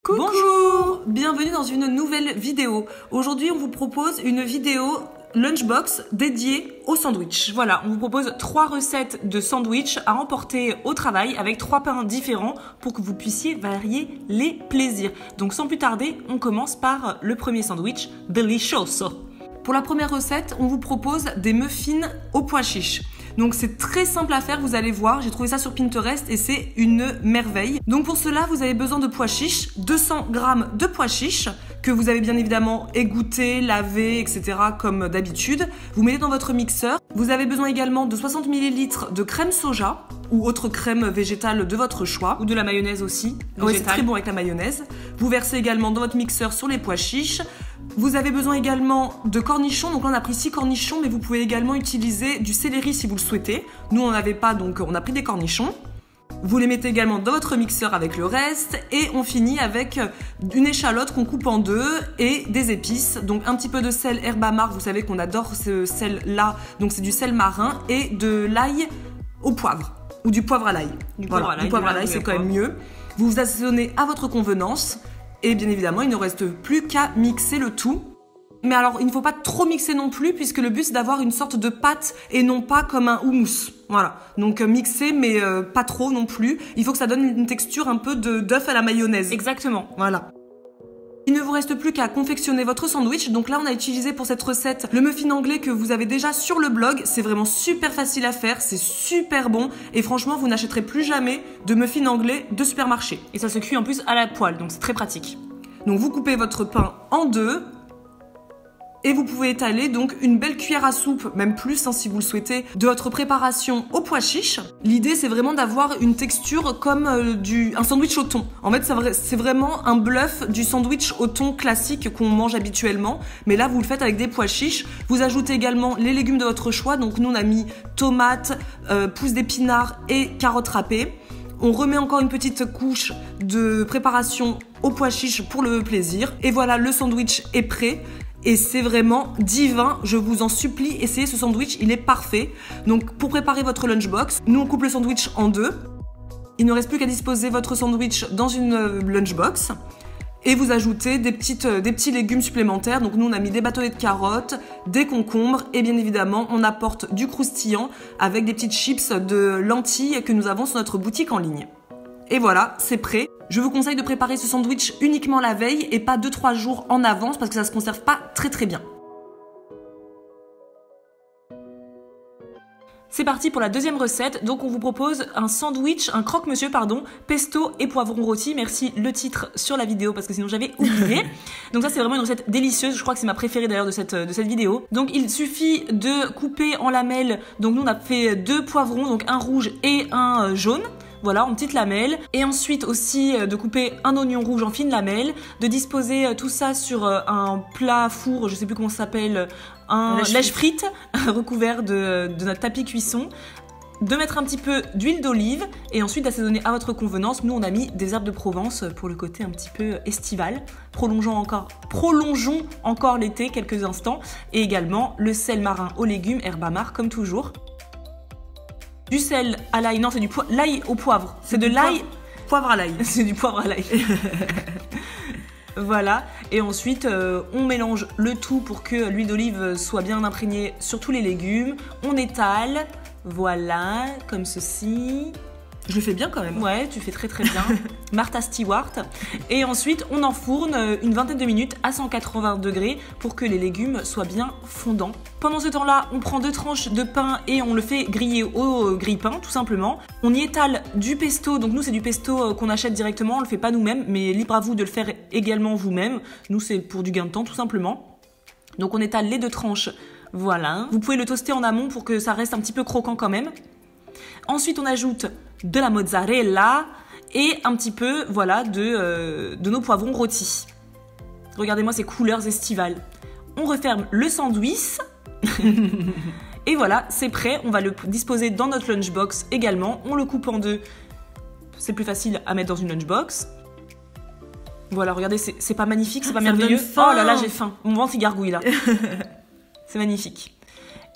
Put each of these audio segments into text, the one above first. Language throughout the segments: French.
Coucou! Bonjour! Bienvenue dans une nouvelle vidéo. Aujourd'hui, on vous propose une vidéo lunchbox dédiée au sandwich. Voilà, on vous propose 3 recettes de sandwich à emporter au travail avec 3 pains différents pour que vous puissiez varier les plaisirs. Donc sans plus tarder, on commence par le premier sandwich, Delicioso. Pour la première recette, on vous propose des muffins aux pois chiches. Donc c'est très simple à faire, vous allez voir, j'ai trouvé ça sur Pinterest et c'est une merveille. Donc pour cela, vous avez besoin de pois chiches, 200 g de pois chiches que vous avez bien évidemment égoutté, lavé, etc. comme d'habitude. Vous mettez dans votre mixeur. Vous avez besoin également de 60 ml de crème soja ou autre crème végétale de votre choix. Ou de la mayonnaise aussi. Oui, c'est très bon avec la mayonnaise. Vous versez également dans votre mixeur sur les pois chiches. Vous avez besoin également de cornichons, donc là on a pris 6 cornichons, mais vous pouvez également utiliser du céleri si vous le souhaitez. Nous on n'en avait pas, donc on a pris des cornichons. Vous les mettez également dans votre mixeur avec le reste et on finit avec une échalote qu'on coupe en deux et des épices. Donc un petit peu de sel herbe amare, vous savez qu'on adore ce sel là, donc c'est du sel marin et de l'ail au poivre ou du poivre à l'ail. Du poivre à l'ail, c'est quand même mieux. Vous vous assaisonnez à votre convenance. Et bien évidemment, il ne reste plus qu'à mixer le tout. Mais alors, il ne faut pas trop mixer non plus, puisque le but, c'est d'avoir une sorte de pâte et non pas comme un houmous. Voilà. Donc, mixer, mais pas trop non plus. Il faut que ça donne une texture un peu d'œuf à la mayonnaise. Exactement. Voilà. Il ne vous reste plus qu'à confectionner votre sandwich. Donc là, on a utilisé pour cette recette le muffin anglais que vous avez déjà sur le blog. C'est vraiment super facile à faire, c'est super bon. Et franchement, vous n'achèterez plus jamais de muffin anglais de supermarché. Et ça se cuit en plus à la poêle, donc c'est très pratique. Donc vous coupez votre pain en deux. Et vous pouvez étaler donc une belle cuillère à soupe, même plus si vous le souhaitez, de votre préparation aux pois chiches. L'idée, c'est vraiment d'avoir une texture comme un sandwich au thon. En fait, c'est vraiment un bluff du sandwich au thon classique qu'on mange habituellement. Mais là, vous le faites avec des pois chiches. Vous ajoutez également les légumes de votre choix. Donc nous, on a mis tomates, pousses d'épinards et carottes râpées. On remet encore une petite couche de préparation aux pois chiches pour le plaisir. Et voilà, le sandwich est prêt. Et c'est vraiment divin, je vous en supplie, essayez ce sandwich, il est parfait. Donc pour préparer votre lunchbox, nous on coupe le sandwich en deux. Il ne reste plus qu'à disposer votre sandwich dans une lunchbox. Et vous ajoutez des petits légumes supplémentaires. Donc nous on a mis des bâtonnets de carottes, des concombres et bien évidemment on apporte du croustillant avec des petites chips de lentilles que nous avons sur notre boutique en ligne. Et voilà, c'est prêt. Je vous conseille de préparer ce sandwich uniquement la veille et pas 2-3 jours en avance parce que ça se conserve pas très bien. C'est parti pour la deuxième recette. Donc on vous propose un sandwich, un croque-monsieur pardon, pesto et poivron rôti. Merci le titre sur la vidéo parce que sinon j'avais oublié. Donc ça c'est vraiment une recette délicieuse. Je crois que c'est ma préférée d'ailleurs de cette vidéo. Donc il suffit de couper en lamelles. Donc nous on a fait 2 poivrons, donc un rouge et un jaune. Voilà, en petites lamelles. Et ensuite aussi de couper un oignon rouge en fines lamelles, de disposer tout ça sur un plat four, je sais plus comment ça s'appelle, un lèche frite recouvert de notre tapis cuisson, de mettre un petit peu d'huile d'olive et ensuite d'assaisonner à votre convenance. Nous on a mis des herbes de Provence pour le côté un petit peu estival. Prolongeons encore l'été quelques instants et également le sel marin aux légumes, herbe amare comme toujours. Du sel à l'ail, non c'est du l'ail au poivre, c'est de l'ail, poivre à l'ail, c'est du poivre à l'ail. Voilà, et ensuite on mélange le tout pour que l'huile d'olive soit bien imprégnée sur tous les légumes. On étale, voilà, comme ceci. Je le fais bien quand même. Ouais, tu fais très bien. Martha Stewart. Et ensuite, on enfourne une vingtaine de minutes à 180 degrés pour que les légumes soient bien fondants. Pendant ce temps-là, on prend 2 tranches de pain et on le fait griller au grille-pain, tout simplement. On y étale du pesto. Donc nous, c'est du pesto qu'on achète directement. On le fait pas nous-mêmes, mais libre à vous de le faire également vous-même. Nous, c'est pour du gain de temps, tout simplement. Donc on étale les 2 tranches. Voilà. Vous pouvez le toaster en amont pour que ça reste un petit peu croquant quand même. Ensuite, on ajoute de la mozzarella et un petit peu voilà, de nos poivrons rôtis. Regardez-moi ces couleurs estivales. On referme le sandwich. Et voilà, c'est prêt. On va le disposer dans notre lunchbox également. On le coupe en deux. C'est plus facile à mettre dans une lunchbox. Voilà, regardez, c'est pas magnifique, c'est pas merveilleux. Oh là là, j'ai faim. Mon ventre il gargouille là. C'est magnifique.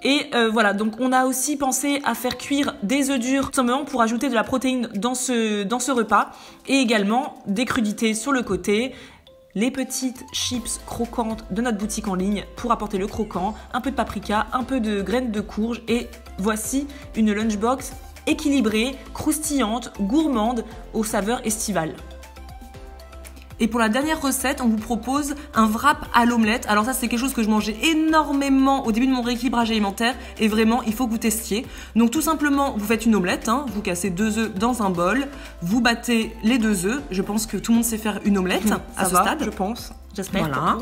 Et voilà, donc on a aussi pensé à faire cuire des œufs durs, tout simplement pour ajouter de la protéine dans ce repas. Et également des crudités sur le côté. Les petites chips croquantes de notre boutique en ligne pour apporter le croquant, un peu de paprika, un peu de graines de courge et voici une lunchbox équilibrée, croustillante, gourmande aux saveurs estivales. Et pour la dernière recette, on vous propose un wrap à l'omelette. Alors ça, c'est quelque chose que je mangeais énormément au début de mon rééquilibrage alimentaire et vraiment, il faut que vous testiez. Donc tout simplement, vous faites une omelette, vous cassez 2 œufs dans un bol, vous battez les 2 œufs. Je pense que tout le monde sait faire une omelette à ce stade. Je pense, j'espère. Voilà.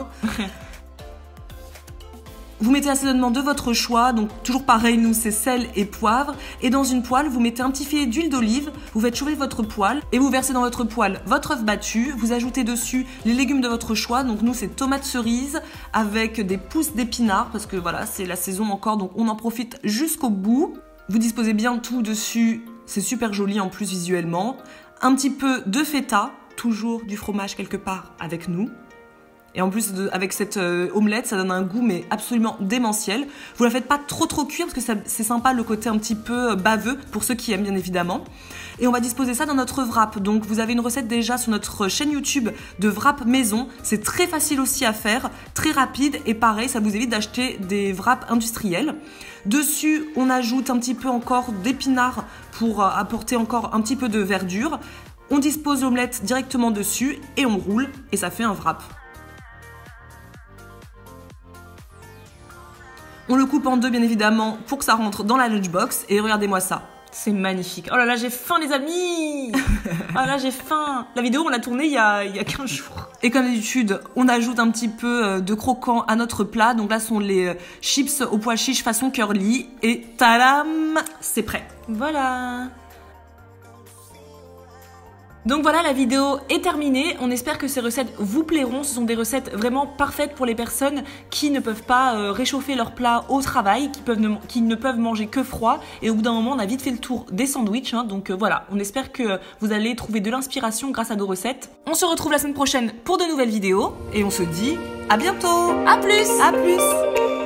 Vous mettez l'assaisonnement de votre choix, donc toujours pareil, nous c'est sel et poivre. Et dans une poêle, vous mettez un petit filet d'huile d'olive, vous faites chauffer votre poêle et vous versez dans votre poêle votre œuf battu. Vous ajoutez dessus les légumes de votre choix, donc nous c'est tomates cerises avec des pousses d'épinards parce que voilà, c'est la saison encore, donc on en profite jusqu'au bout. Vous disposez bien tout dessus, c'est super joli en plus visuellement. Un petit peu de feta, toujours du fromage quelque part avec nous. Et en plus, avec cette omelette, ça donne un goût mais absolument démentiel. Vous la faites pas trop cuire parce que c'est sympa le côté un petit peu baveux pour ceux qui aiment bien évidemment. Et on va disposer ça dans notre wrap. Donc vous avez une recette déjà sur notre chaîne YouTube de wrap maison. C'est très facile aussi à faire, très rapide et pareil, ça vous évite d'acheter des wraps industriels. Dessus, on ajoute un petit peu encore d'épinards pour apporter encore un petit peu de verdure. On dispose l'omelette directement dessus et on roule et ça fait un wrap. On le coupe en deux bien évidemment pour que ça rentre dans la lunchbox et regardez-moi ça. C'est magnifique. Oh là là, j'ai faim les amis. Oh là, j'ai faim. La vidéo, on l'a tournée il y a 15 jours. Et comme d'habitude, on ajoute un petit peu de croquant à notre plat. Donc là, ce sont les chips au pois chiche façon curly. Et tadam, c'est prêt. Voilà. Donc voilà, la vidéo est terminée. On espère que ces recettes vous plairont. Ce sont des recettes vraiment parfaites pour les personnes qui ne peuvent pas réchauffer leur plat au travail, qui ne peuvent manger que froid. Et au bout d'un moment, on a vite fait le tour des sandwichs. Donc voilà, on espère que vous allez trouver de l'inspiration grâce à nos recettes. On se retrouve la semaine prochaine pour de nouvelles vidéos. Et on se dit à bientôt. À plus. À plus.